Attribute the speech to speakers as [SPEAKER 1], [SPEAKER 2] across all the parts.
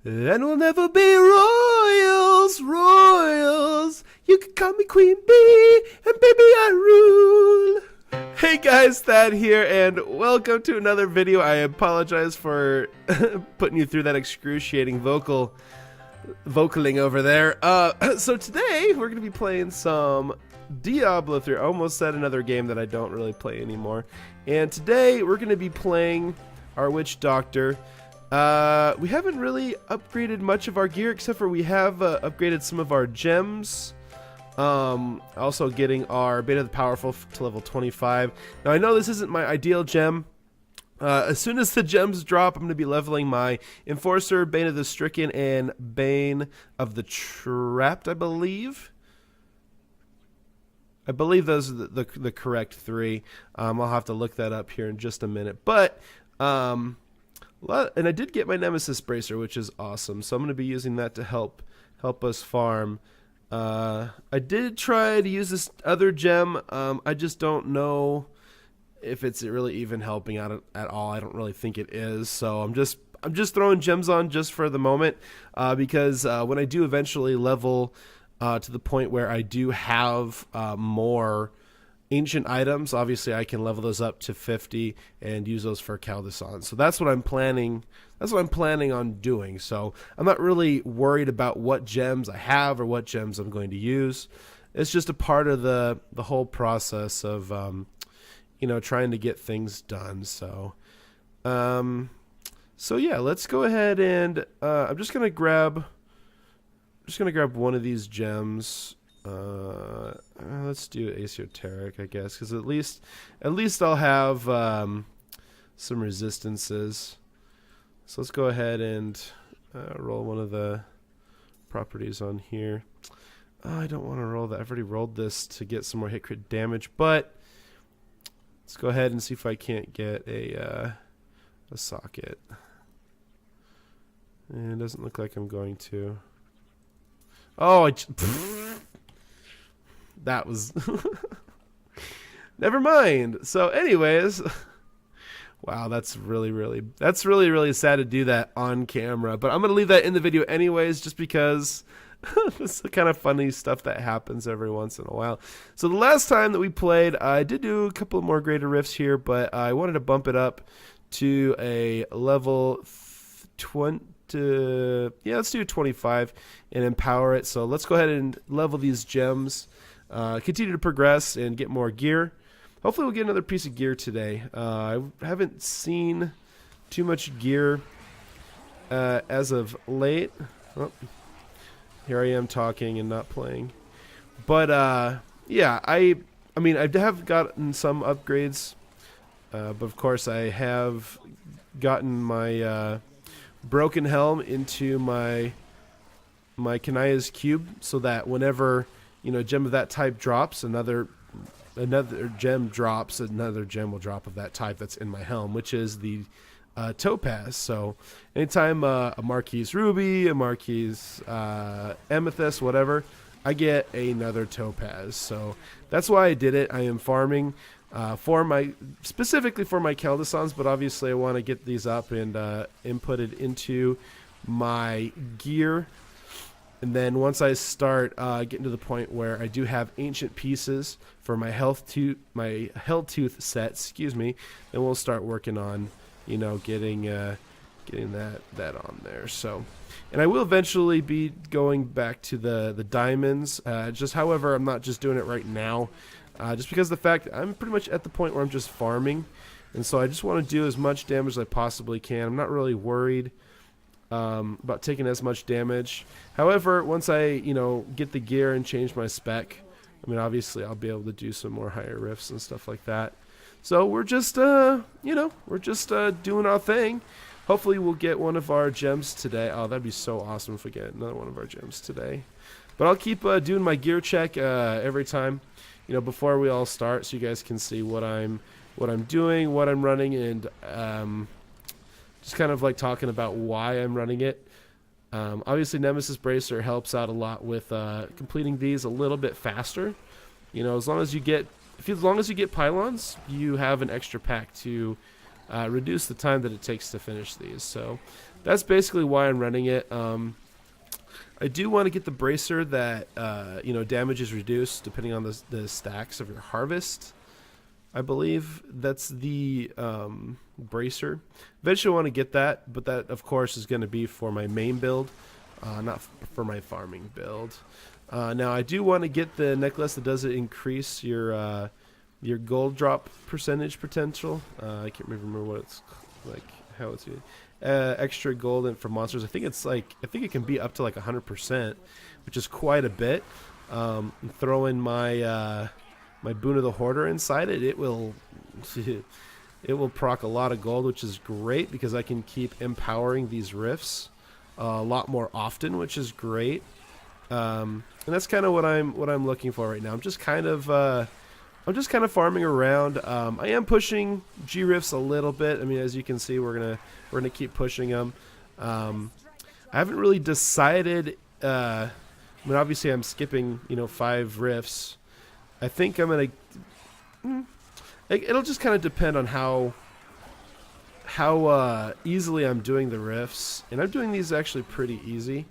[SPEAKER 1] And we'll never be royals, royals. You can call me Queen Bee, and baby I rule. Hey guys, Thad here, and welcome to another video. I apologize for putting you through that excruciating vocaling over there. So today we're going to be playing some Diablo 3. I almost said another game that I don't really play anymore. And today we're going to be playing our Witch Doctor. We haven't really upgraded much of our gear, except for we have upgraded some of our gems. Also getting our Beta the Powerful to level 25. Now I know this isn't my ideal gem. As soon as the gems drop, I'm going to be leveling my Enforcer, Bane of the Stricken, and Bane of the Trapped, I believe. I believe those are the correct three. I'll have to look that up here in just a minute. But, and I did get my Nemesis Bracer, which is awesome. So I'm going to be using that to help us farm. I did try to use this other gem. I just don't know if it's really even helping out at all. I don't really think it is. So I'm just throwing gems on just for the moment, because when I do eventually level to the point where I do have more ancient items, obviously I can level those up to 50 and use those for Caldeson. So that's what I'm planning. That's what I'm planning on doing. So I'm not really worried about what gems I have or what gems I'm going to use. It's just a part of the whole process of trying to get things done. So yeah, let's go ahead and I'm just gonna grab one of these gems. Let's do esoteric, I guess, because at least I'll have some resistances. So let's go ahead and roll one of the properties on here. Oh, I don't want to roll that. I've already rolled this to get some more hit crit damage, but let's go ahead and see if I can't get a socket. And it doesn't look like I'm going to. Oh, that was never mind. So anyways, wow, that's really sad to do that on camera, but I'm gonna leave that in the video anyways, just because this is the kind of funny stuff that happens every once in a while. So the last time that we played, I did do a couple more greater rifts here, but I wanted to bump it up to a level 20. Yeah, let's do 25 and empower it. So let's go ahead and level these gems, continue to progress and get more gear. Hopefully we'll get another piece of gear today. I haven't seen too much gear as of late. Oh, here I am talking and not playing. But yeah, I mean I have gotten some upgrades, but of course I have gotten my broken helm into my Kanaya's cube, so that whenever a gem of that type drops, another gem drops, another gem will drop of that type that's in my helm, which is the topaz. So anytime a Marquise ruby, a Marquise amethyst, whatever, I get another topaz. So that's why I did it. I am farming specifically for my Caldesons, but obviously I want to get these up and input it into my gear. And then once I start getting to the point where I do have ancient pieces for my Helltooth set, then we'll start working on getting that on there. So, and I will eventually be going back to the diamonds. However, I'm not just doing it right now. Just because of the fact that I'm pretty much at the point where I'm just farming, and so I just want to do as much damage as I possibly can. I'm not really worried about taking as much damage. However, once I get the gear and change my spec, I mean obviously I'll be able to do some more higher rifts and stuff like that. So we're just doing our thing. Hopefully we'll get one of our gems today. Oh, that'd be so awesome if we get another one of our gems today. But I'll keep doing my gear check every time, before we all start, so you guys can see what I'm doing, what I'm running, and just kind of like talking about why I'm running it. Obviously, Nemesis Bracer helps out a lot with completing these a little bit faster. As long as you get pylons, you have an extra pack to reduce the time that it takes to finish these. So that's basically why I'm running it. I do want to get the bracer that damage is reduced depending on the stacks of your harvest. I believe that's the bracer. Eventually I want to get that, but that of course is going to be for my main build, not for my farming build. Now I do want to get the necklace that does increase your gold drop percentage potential. I can't remember what it's like, how it's extra gold and for monsters. I think it can be up to like 100%, which is quite a bit. Throw in my my Boon of the Hoarder inside it. It will proc a lot of gold, which is great because I can keep empowering these rifts a lot more often, which is great. And that's kind of what I'm looking for right now. I'm just kind of farming around. I am pushing GRifts a little bit. I mean, as you can see, we're gonna keep pushing them. I haven't really decided. I mean, obviously, I'm skipping 5 rifts. I think I'm gonna. It'll just kind of depend on how easily I'm doing the rifts, and I'm doing these actually pretty easy.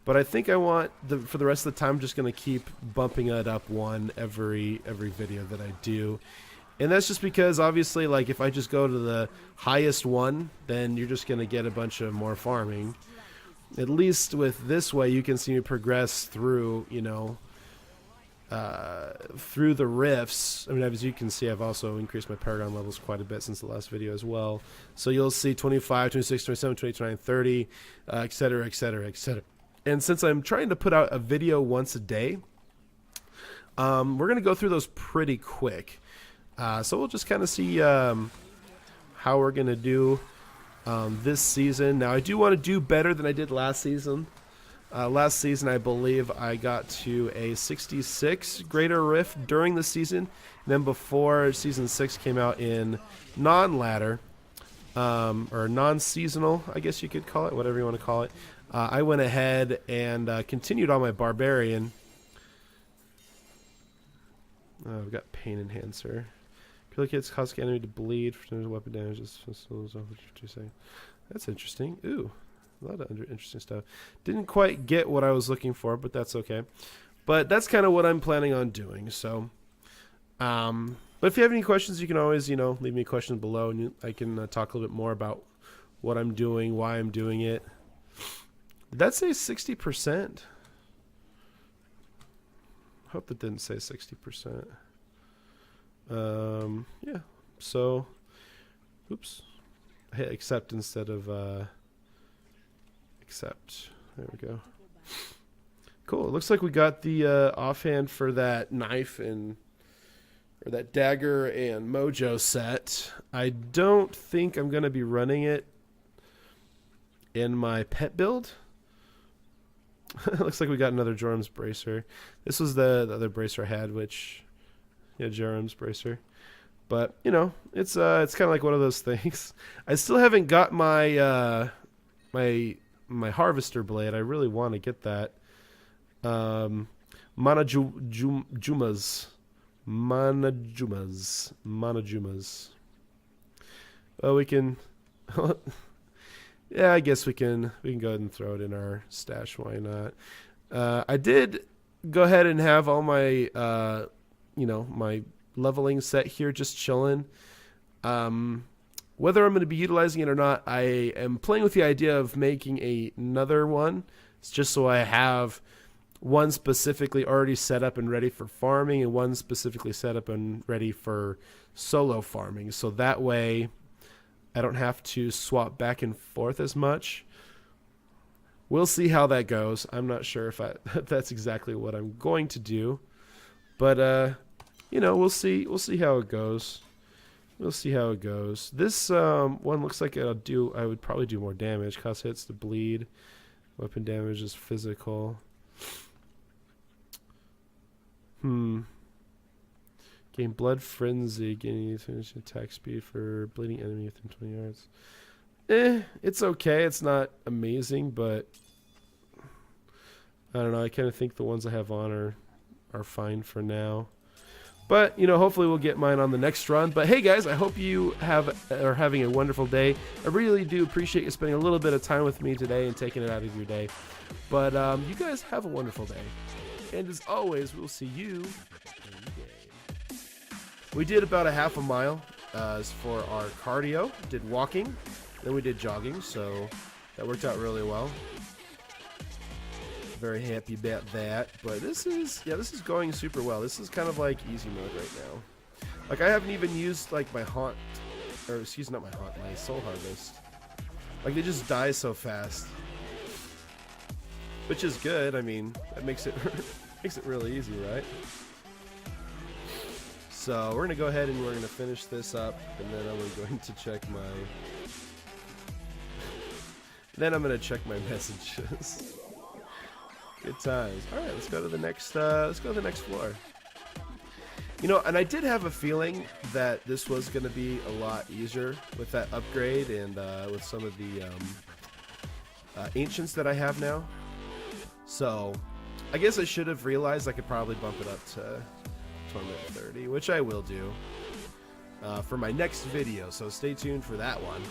[SPEAKER 1] But I think I want for the rest of the time, I'm just gonna keep bumping it up one every video that I do, and that's just because obviously, like if I just go to the highest one, then you're just gonna get a bunch of more farming. At least with this way, you can see me progress through, through the rifts. I mean, as you can see, I've also increased my paragon levels quite a bit since the last video as well. So you'll see 25, 26, 27, 28, 29, 30, etc., etc., etc. And since I'm trying to put out a video once a day, we're going to go through those pretty quick. So we'll just kind of see how we're going to do this season. Now, I do want to do better than I did last season. Last season, I believe I got to a 66 Greater Rift during the season. And then before Season 6 came out in non-ladder, or non-seasonal, I guess you could call it, whatever you want to call it, I went ahead and continued on my Barbarian. I've got Pain Enhancer. Kill kids cause the enemy to bleed for weapon damage. That's interesting. Ooh. A lot of interesting stuff. Didn't quite get what I was looking for, but that's okay. But that's kind of what I'm planning on doing. So, but if you have any questions, you can always, leave me a question below, and I can talk a little bit more about what I'm doing, why I'm doing it. Did that say 60%? Hope that didn't say 60%. Yeah. So, oops. I hit accept instead of accept. There we go. Cool. It looks like we got the offhand for that knife or that dagger and mojo set. I don't think I'm going to be running it in my pet build. It looks like we got another Joram's bracer. This was the other bracer I had, which, yeah, Joram's bracer. But it's kind of like one of those things. I still haven't got my my harvester blade. I really want to get that. Manajumas. Well, we can. Yeah, I guess we can go ahead and throw it in our stash. Why not? I did go ahead and have all my my leveling set here, just chilling. Whether I'm going to be utilizing it or not, I am playing with the idea of making another one. It's just so I have one specifically already set up and ready for farming, and one specifically set up and ready for solo farming. So that way I don't have to swap back and forth as much. We'll see how that goes. I'm not sure if that's exactly what I'm going to do. But we'll see how it goes. We'll see how it goes. This one looks like I would probably do more damage. Cause hits to bleed. Weapon damage is physical. Gain blood frenzy. Gaining attack speed for bleeding enemy within 20 yards. It's okay. It's not amazing, but I don't know. I kind of think the ones I have on are fine for now. But, you know, hopefully we'll get mine on the next run. But hey guys, I hope you are having a wonderful day. I really do appreciate you spending a little bit of time with me today and taking it out of your day. But you guys have a wonderful day. And as always, we'll see you in the game. We did about a half a mile as for our cardio. Did walking, then we did jogging, so that worked out really well. Very happy about that. But this is going super well. This is kind of like easy mode right now. Like I haven't even used like my haunt, or excuse me, not my haunt, my soul harvest. Like they just die so fast, which is good. I mean, that makes it really easy, right? So we're gonna go ahead and we're gonna finish this up, and then I'm going to check my. Then I'm gonna check my messages. Good times. All right, let's go to the next. Let's go to the next floor. You know, and I did have a feeling that this was going to be a lot easier with that upgrade and with some of the ancients that I have now. So, I guess I should have realized I could probably bump it up to 2030, which I will do for my next video. So stay tuned for that one.